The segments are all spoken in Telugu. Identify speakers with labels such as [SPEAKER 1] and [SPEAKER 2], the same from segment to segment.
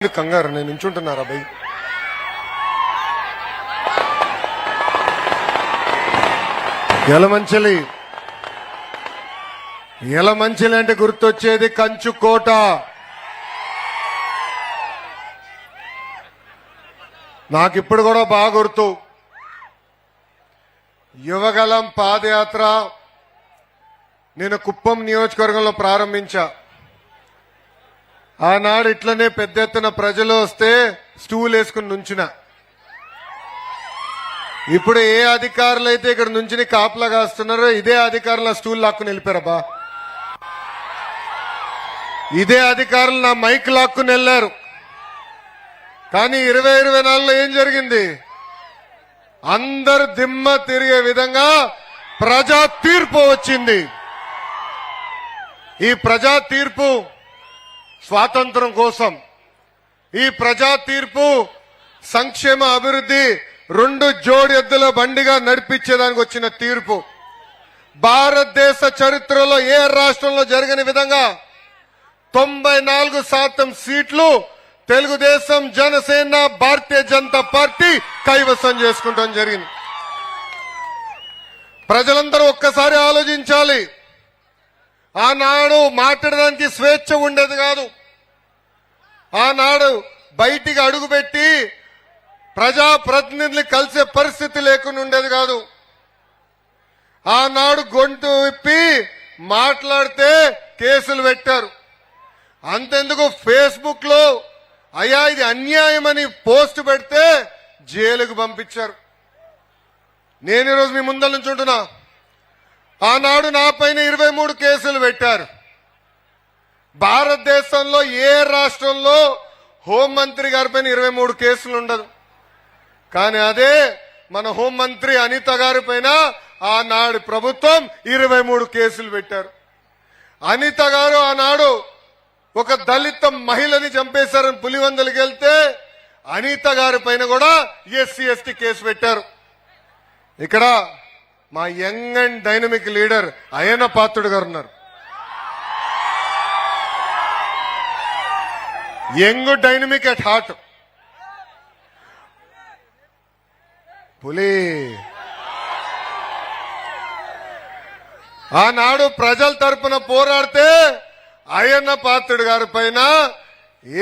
[SPEAKER 1] కంగారు నేను నించుంటున్నారా భయ్ ఎలమంచిలి అంటే గుర్తొచ్చేది కంచుకోట. నాకిప్పుడు కూడా బాగా గుర్తు. యువగలం పాదయాత్ర నేను కుప్పం నియోజకవర్గంలో ప్రారంభించా. ఆనాడు ఇట్లనే పెద్ద ఎత్తున ప్రజలు వస్తే స్టూల్ వేసుకుని నుంచున. ఇప్పుడు ఏ అధికారులు అయితే ఇక్కడ నుంచి కాపలా కాస్తున్నారో ఇదే అధికారులు స్టూల్ లాక్కుని వెళ్ళిపోయారబ్బా. ఇదే అధికారులు నా మైక్ లాక్కుని వెళ్లారు. కానీ 2024లో ఏం జరిగింది? అందరు దిమ్మ తిరిగే విధంగా ప్రజా తీర్పు వచ్చింది. ఈ ప్రజా తీర్పు స్వాతంత్రం కోసం, ఈ ప్రజా తీర్పు సంక్షేమ అభివృద్ధి రెండు జోడి ఎద్దుల బండిగా నడిపించేదానికి వచ్చిన తీర్పు. భారతదేశ చరిత్రలో ఏ రాష్ట్రంలో జరగని విధంగా 94% సీట్లు తెలుగుదేశం, జనసేన, భారతీయ జనతా పార్టీ కైవసం చేసుకుంటాం జరిగింది. ప్రజలందరూ ఒక్కసారి ఆలోచించాలి. ఆనాడు మాట్లాడడానికి స్వేచ్ఛ ఉండేది కాదు. ఆనాడు బయటికి అడుగుపెట్టి ప్రజాప్రతినిధులు కలిసే పరిస్థితి లేకుండా ఉండేది కాదు. ఆనాడు గొంతు విప్పి మాట్లాడితే కేసులు పెట్టారు. అంతెందుకు ఫేస్బుక్ లో అయ్యా ఇది అన్యాయమని పోస్ట్ పెడితే జైలుకు పంపించారు. నేను ఈరోజు మీ ముందర నుంచి ఉంటున్నా. ఆనాడు నా పైన 23 కేసులు పెట్టారు. భారతదేశంలో ఏ రాష్ట్రంలో హోంమంత్రి గారి పైన 23 కేసులు ఉండదు. కానీ అదే మన హోంమంత్రి అనిత గారి పైన ఆనాడు ప్రభుత్వం 23 కేసులు పెట్టారు. అనిత గారు ఆనాడు ఒక దళిత మహిళని చంపేశారని పులివెందులకు వెళ్తే అనిత గారి పైన కూడా SC/ST కేసు పెట్టారు. ఇక్కడ మా young and dynamic leader Ayyanna Patrudu గారు ఉన్నారు. Young dynamic at heart. పులి ఆనాడు ప్రజల తరపున పోరాడితే అయ్యన్న పాత్రుడు గారి పైన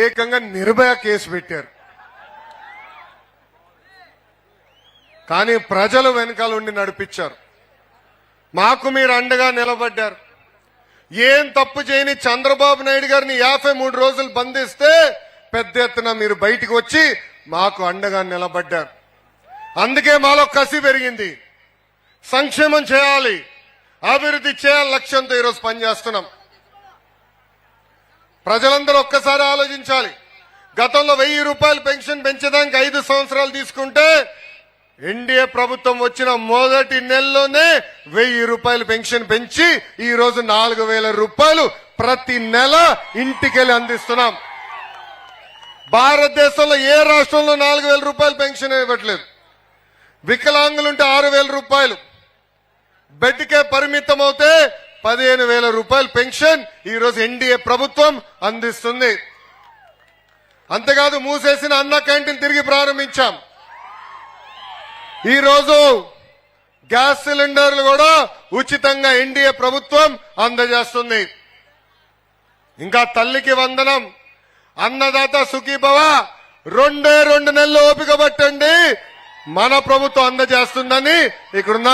[SPEAKER 1] ఏకంగా నిర్భయ కేసు పెట్టారు. కానీ ప్రజలు వెనకాల ఉండి నడిపించారు. మాకు మీరు అండగా నిలబడ్డారు. ఏం తప్పు చేయని చంద్రబాబు నాయుడు గారిని 53 రోజులు బంధిస్తే పెద్ద ఎత్తున మీరు బయటికి వచ్చి మాకు అండగా నిలబడ్డారు. అందుకే మాలో కసి పెరిగింది. సంక్షేమం చేయాలి, అభివృద్ధి చేయాలి లక్ష్యంతో ఈరోజు పనిచేస్తున్నాం. ప్రజలందరూ ఒక్కసారి ఆలోచించాలి. గతంలో 1000 రూపాయలు పెన్షన్ పెంచడానికి 5 సంవత్సరాలు తీసుకుంటే ఎన్డీఏ ప్రభుత్వం వచ్చిన మొదటి నెలలోనే 1000 రూపాయలు పెన్షన్ పెంచి ఈ రోజు 4000 రూపాయలు ప్రతి నెల ఇంటికెళ్ళి అందిస్తున్నాం. భారతదేశంలో ఏ రాష్ట్రంలో 4000 రూపాయలు పెన్షన్ ఇవ్వట్లేదు. వికలాంగులుంటే 6000 రూపాయలు, బెడ్కే పరిమితం అవుతే 15,000 రూపాయలు పెన్షన్ ఈ రోజు ఎన్డీఏ ప్రభుత్వం అందిస్తుంది. అంతేకాదు మూసేసిన అన్న క్యాంటీన్ తిరిగి ప్రారంభించాం. ఈ రోజు గ్యాస్ సిలిండర్లు కూడా ఉచితంగా ఎన్డీఏ ప్రభుత్వం అందజేస్తుంది. ఇంకా తల్లికి వందనం, అన్నదాత సుఖీభవ 2 నెలలు ఓపిక పట్టండి, మన ప్రభుత్వం అందజేస్తుందని ఇక్కడున్న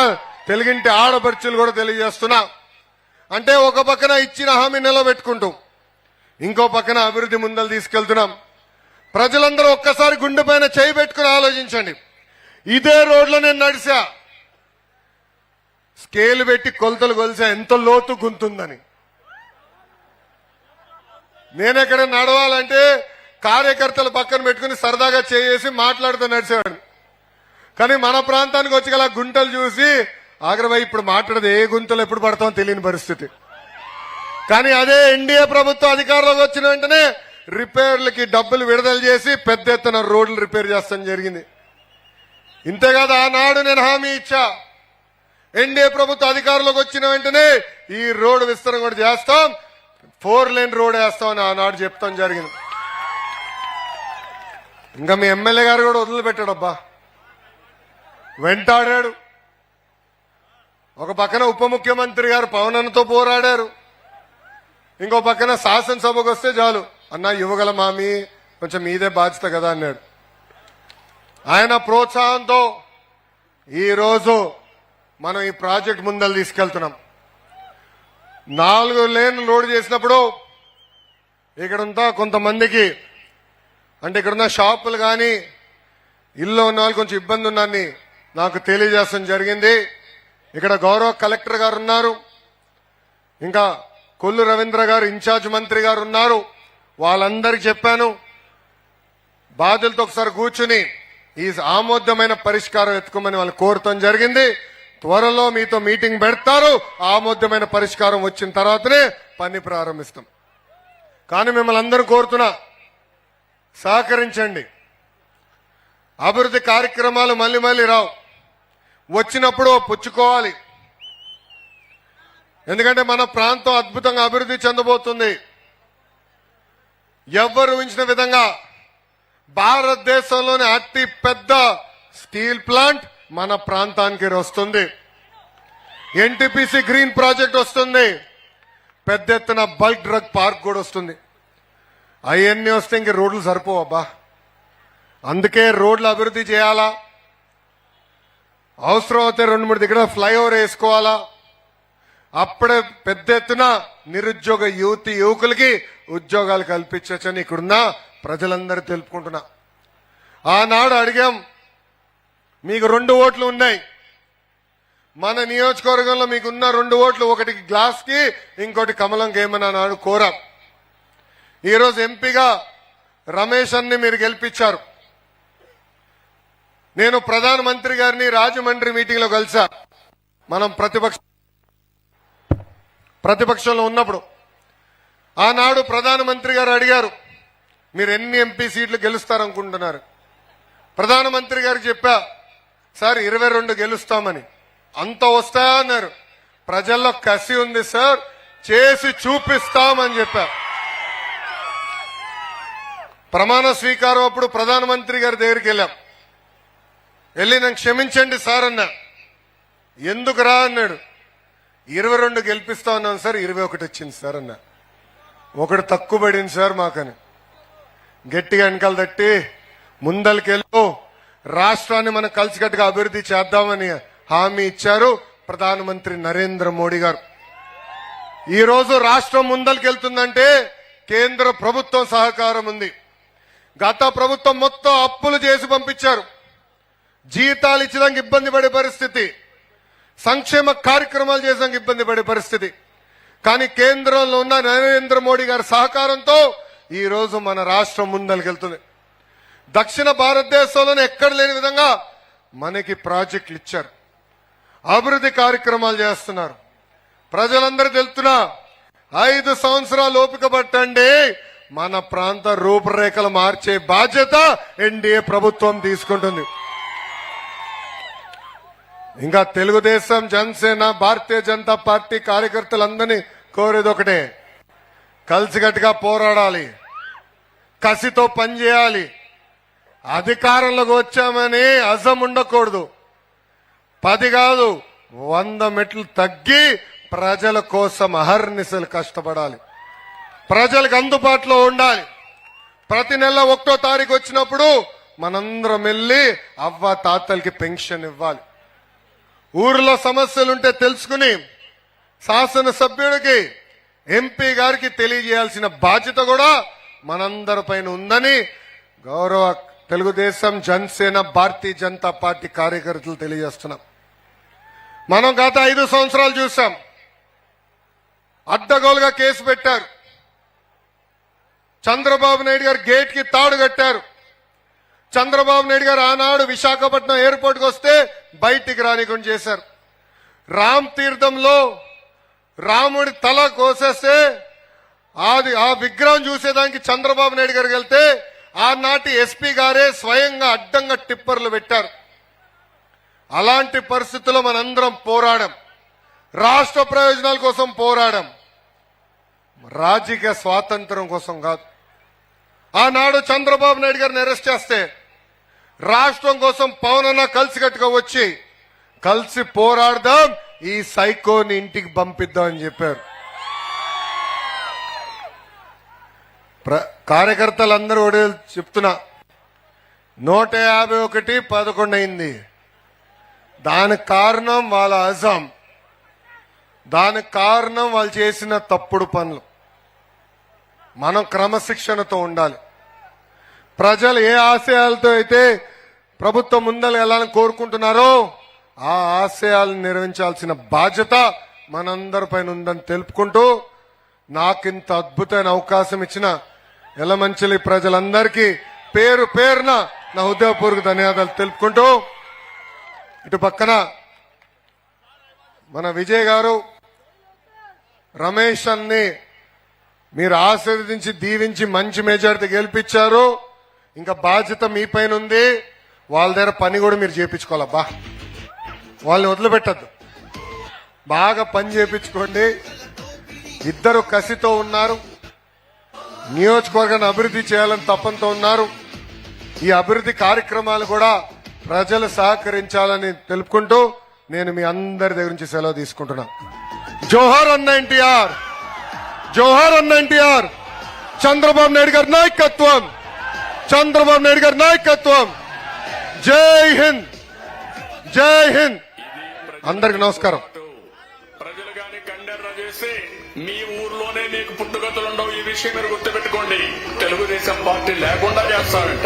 [SPEAKER 1] తెలుగింటి ఆడపడుచులు కూడా తెలియజేస్తున్నా. అంటే ఒక పక్కన ఇచ్చిన హామీ నిలబెట్టుకుంటూ ఇంకో పక్కన అభివృద్ధి ముందలు తీసుకెళ్తున్నాం. ప్రజలందరూ ఒక్కసారి గుండె పైన చేయి పెట్టుకుని ఆలోచించండి. ఇదే రోడ్లో నేను నడిచా, స్కేల్ పెట్టి కొలతలు కొలిసా ఎంత లోతు గుంతుందని. నేనెక్కడ నడవాలంటే కార్యకర్తలు పక్కన పెట్టుకుని సరదాగా చేసి మాట్లాడుతూ నడిచేవాడిని. కానీ మన ప్రాంతానికి వచ్చి గల గుంటలు చూసి ఆగ్రహం ఇప్పుడు మాట్లాడదు, ఏ గుంతలు ఎప్పుడు పడతామో తెలియని పరిస్థితి. కానీ అదే ఎన్డీఏ ప్రభుత్వం అధికారంలోకి వచ్చిన వెంటనే రిపేర్లకి డబ్బులు విడుదల చేసి పెద్ద ఎత్తున రోడ్లు రిపేర్ చేస్తాం జరిగింది. ఇంతేకాదు ఆనాడు నేను హామీ ఇచ్చా, ఎన్డీఏ ప్రభుత్వం అధికారంలోకి వచ్చిన వెంటనే ఈ రోడ్డు విస్తరణ కూడా చేస్తాం, 4 లేన్ రోడ్ వేస్తామని ఆనాడు చెప్తాం జరిగింది. ఇంకా మీ ఎమ్మెల్యే గారు కూడా వదిలిపెట్టాడబ్బా, వెంటాడాడు. ఒక పక్కన ఉప ముఖ్యమంత్రి గారు పవన్ అన్నతో పోరాడారు, ఇంకో పక్కన శాసనసభకు వస్తే చాలు అన్నా యువగల మామి కొంచెం మీదే బాధ్యత కదా అన్నాడు. ఆయన ప్రోత్సాహంతో ఈరోజు మనం ఈ ప్రాజెక్ట్ ముందలు తీసుకెళ్తున్నాం. 4 లేన్లు లోడ్ చేసినప్పుడు ఇక్కడంతా కొంతమందికి అంటే ఇక్కడున్న షాపులు కానీ ఇల్లు ఉన్న వాళ్ళు కొంచెం ఇబ్బంది ఉన్నారని నాకు తెలియజేయడం జరిగింది. ఇక్కడ గౌరవ కలెక్టర్ గారు ఉన్నారు, ఇంకా కొల్లు రవీంద్ర గారు ఇన్ఛార్జ్ మంత్రి గారు ఉన్నారు. వాళ్ళందరికీ చెప్పాను, బాధ్యులతో ఒకసారి కూర్చుని ఈ ఆమోదమైన పరిష్కారం ఎత్తుకోమని వాళ్ళు కోరటం జరిగింది. త్వరలో మీతో మీటింగ్ పెడతారు. ఆమోదమైన పరిష్కారం వచ్చిన తర్వాతనే పని ప్రారంభిస్తాం. కానీ మిమ్మల్ని అందరూ కోరుతున్నా, సహకరించండి. అభివృద్ధి కార్యక్రమాలు మళ్ళీ మళ్ళీ రావు, వచ్చినప్పుడు పుచ్చుకోవాలి. ఎందుకంటే మన ప్రాంతం అద్భుతంగా అభివృద్ధి చెందబోతుంది. ఎవ్వరు ఊహించిన విధంగా భారతదేశంలోని అతి పెద్ద స్టీల్ ప్లాంట్ మన ప్రాంతానికి వస్తుంది. ఎన్టీపీసీ గ్రీన్ ప్రాజెక్ట్ వస్తుంది. పెద్ద ఎత్తున బల్క్ డ్రగ్ పార్క్ కూడా వస్తుంది. అవన్నీ వస్తే ఇంక రోడ్లు సరిపోవబ్బా. అందుకే రోడ్లు అభివృద్ధి చేయాలా, అవసరం అయితే 2-3 దగ్గర ఫ్లైఓవర్ వేసుకోవాలా. అప్పుడే పెద్ద ఎత్తున నిరుద్యోగ యువకులకి ఉద్యోగాలు కల్పించవచ్చని ఇక్కడున్న ప్రజలందరూ తెలుపుకుంటున్నా. ఆనాడు అడిగాం, మీకు 2 ఓట్లు ఉన్నాయి, మన నియోజకవర్గంలో మీకున్న 2 ఓట్లు, ఒకటి గ్లాస్ కి ఇంకోటి కమలంకి ఏమని నాడు కోరాం. ఈరోజు ఎంపీగా రమేష్ అన్ని మీరు గెలిపించారు. నేను ప్రధానమంత్రి గారిని రాజమండ్రి మీటింగ్ లో కలిసా. మనం ప్రతిపక్షంలో ఉన్నప్పుడు ఆనాడు ప్రధానమంత్రి గారు అడిగారు, మీరు ఎన్ని ఎంపీ సీట్లు గెలుస్తారనుకుంటున్నారు? ప్రధానమంత్రి గారికి చెప్పా, సార్ 22 గెలుస్తామని. అంత వస్తాయా అన్నారు. ప్రజల్లో కసి ఉంది సార్, చేసి చూపిస్తామని చెప్పా. ప్రమాణ స్వీకారం అప్పుడు ప్రధానమంత్రి గారి దగ్గరికి వెళ్ళి నన్ను క్షమించండి సార్ అన్నా. ఎందుకు రా అన్నాడు. 22 గెలిపిస్తా ఉన్నాను సార్, 21 వచ్చింది సార్ అన్నా. ఒకటి తక్కువ పడింది సార్ మాకని గట్టిగా వెనకాల తట్టి ముందలకెళ్ళు, రాష్ట్రాన్ని మనం కలిసికట్టుగా అభివృద్ధి చేద్దామని హామీ ఇచ్చారు ప్రధానమంత్రి నరేంద్ర మోడీ గారు. ఈ రోజు రాష్ట్రం ముందలకెళ్తుందంటే కేంద్ర ప్రభుత్వం సహకారం ఉంది. గత ప్రభుత్వం మొత్తం అప్పులు చేసి పంపించారు. జీతాలు ఇచ్చడానికి ఇబ్బంది పడే పరిస్థితి, సంక్షేమ కార్యక్రమాలు చేసడానికి ఇబ్బంది పడే పరిస్థితి. కానీ కేంద్రంలో ఉన్న నరేంద్ర మోడీ గారి సహకారంతో ఈ రోజు మన రాష్ట్రం ముందలకెళ్తుంది. దక్షిణ భారతదేశంలోనే ఎక్కడ లేని విధంగా మనకి ప్రాజెక్టులు ఇచ్చారు, అభివృద్ధి కార్యక్రమాలు చేస్తున్నారు. ప్రజలందరూ తెలుస్తున్నా, 5 సంవత్సరాలు ఓపిక పట్టండి, మన ప్రాంత రూపురేఖలు మార్చే బాధ్యత ఎన్డీఏ ప్రభుత్వం తీసుకుంటుంది. ఇంకా తెలుగుదేశం, జనసేన, భారతీయ జనతా పార్టీ కార్యకర్తలందరినీ కోరేది ఒకటే, కలిసికట్టుగా పోరాడాలి, కసితో పనిచేయాలి. అధికారంలోకి వచ్చామని అజం ఉండకూడదు. 10 కాదు 100 మెట్లు తగ్గి ప్రజల కోసం అహర్నిశలు కష్టపడాలి, ప్రజలకు అందుబాటులో ఉండాలి. ప్రతి నెల 1వ తారీఖు వచ్చినప్పుడు మనందరం వెళ్ళి అవ్వ తాతలకి పెన్షన్ ఇవ్వాలి. ఊరిలో సమస్యలుంటే తెలుసుకుని శాసనసభ్యుడికి, ఎంపీ గారికి తెలియజేయాల్సిన బాధ్యత కూడా మనందరిపైన ఉందని గౌరవ తెలుగుదేశం, జనసేన, భారతీయ జనతా పార్టీ కార్యకర్తలు తెలియజేస్తున్నాం. మనం గత 5 సంవత్సరాలు చూసాం, అడ్డగోలుగా కేసు పెట్టారు. చంద్రబాబు నాయుడు గారు గేట్ కి తాడు కట్టారు. చంద్రబాబు నాయుడు గారు ఆనాడు విశాఖపట్నం ఎయిర్పోర్ట్ కు వస్తే బయటికి రానికుండా చేశారు. రామ్ తీర్థంలో రాముడి తల కోసేస్తే ఆ విగ్రహం చూసేదానికి చంద్రబాబు నాయుడు గారికి వెళ్తే ఆనాటి ఎస్పీ గారే స్వయంగా అడ్డంగా టిప్పర్లు పెట్టారు. అలాంటి పరిస్థితుల్లో మనందరం పోరాడాం, రాష్ట్ర ప్రయోజనాల కోసం పోరాడాం, రాజకీయ స్వాతంత్రం కోసం కాదు. ఆనాడు చంద్రబాబు నాయుడు గారిని అరెస్ట్ చేస్తే రాష్ట్రం కోసం పవన్ అన్న కలిసికట్టుగా వచ్చి కలిసి పోరాడదాం, ఈ సైకోని ఇంటికి పంపిద్దాం అని చెప్పారు. కార్యకర్తలందరూ కూడా చెప్తున్నా, 151-11 అయింది. దానికి కారణం వాళ్ళ అజాం, దానికి కారణం వాళ్ళు చేసిన తప్పుడు పనులు. మనం క్రమశిక్షణతో ఉండాలి. ప్రజలు ఏ ఆశయాలతో అయితే ప్రభుత్వం ముందలు వెళ్ళాలని కోరుకుంటున్నారో ఆ ఆశయాలను నిర్వహించాల్సిన బాధ్యత మనందరిపైన ఉందని తెలుపుకుంటూ, నాకింత అద్భుతమైన అవకాశం ఇచ్చిన యలమంచిలి ప్రజలందరికీ పేరు పేరున నా హృదయపూర్వక ధన్యవాదాలు తెలుపుకుంటూ, ఇటు పక్కన మన విజయ్ గారు, రమేష్ అన్ని మీరు ఆశీర్వదించి దీవించి మంచి మెజారిటీ గెలిపించారు. ఇంకా బాధ్యత మీ పైన ఉంది. వాళ్ళ దగ్గర పని కూడా మీరు చేయించుకోవాలబ్బా, వాళ్ళని వదిలిపెట్టద్దు, బాగా పని చేయించుకోండి. ఇద్దరు కసితో ఉన్నారు, నియోజకవర్గాన్ని అభివృద్ధి చేయాలని తపంతో ఉన్నారు. ఈ అభివృద్ధి కార్యక్రమాలు కూడా ప్రజలు సహకరించాలని తెలుపుకుంటూ నేను మీ అందరి దగ్గర నుంచి సెలవు తీసుకుంటున్నా. జోహార్ అన్న ఎన్టీఆర్, జోహార్ అన్న ఎన్టీఆర్. చంద్రబాబు నాయుడు గారి నాయకత్వం, చంద్రబాబు నాయుడు గారి నాయకత్వం. జై హింద్, జై హింద్. అందరికి నమస్కారం.
[SPEAKER 2] ప్రజలు గాని కండెర్ర చేసి మీ ఊర్లోనే మీకు పుట్టుగతులుండవు. ఈ విషయం మీరు గుర్తుపెట్టుకోండి. తెలుగుదేశం పార్టీ లేకుండా చేస్తారంట.